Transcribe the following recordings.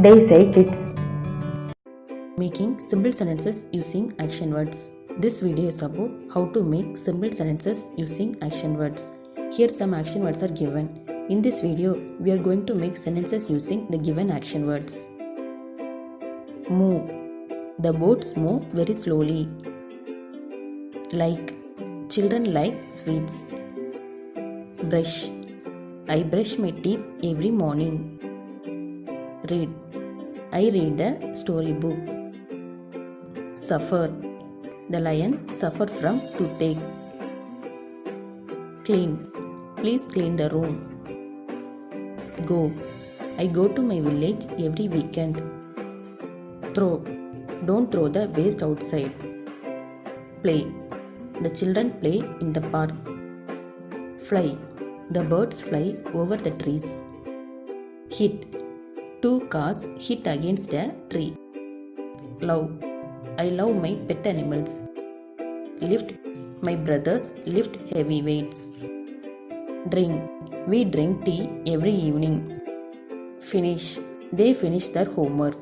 Day Say Kids. Making simple sentences using action words. This video is about how to make simple sentences using action words. Here some action words are given. In this video, we are going to make sentences using the given action words. Move. The boats move very slowly. Like. Children like sweets. Brush. I brush my teeth every morning. Read. I read a storybook. Suffer. The lion suffered from toothache. Clean. Please clean the room. Go. I go to my village every weekend. Throw. Don't throw the waste outside. Play. The children play in the park. Fly. The birds fly over the trees. Hit. Two cars hit against a tree. Love. I love my pet animals. Lift. My brothers lift heavy weights. Drink. We drink tea every evening. Finish. They finish their homework.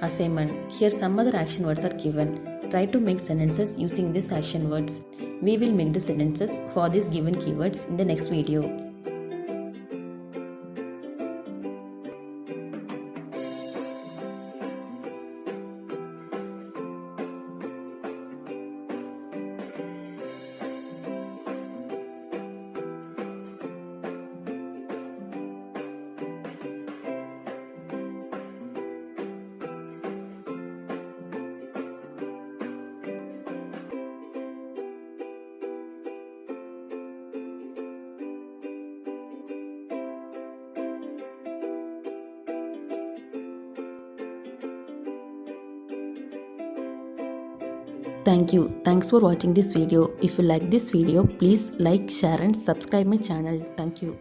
Assignment. Here some other action words are given. Try to make sentences using these action words. We will make the sentences for these given keywords in the next video. Thank you. Thanks for watching this video. If you like this video, please like, share and subscribe my channel. Thank you.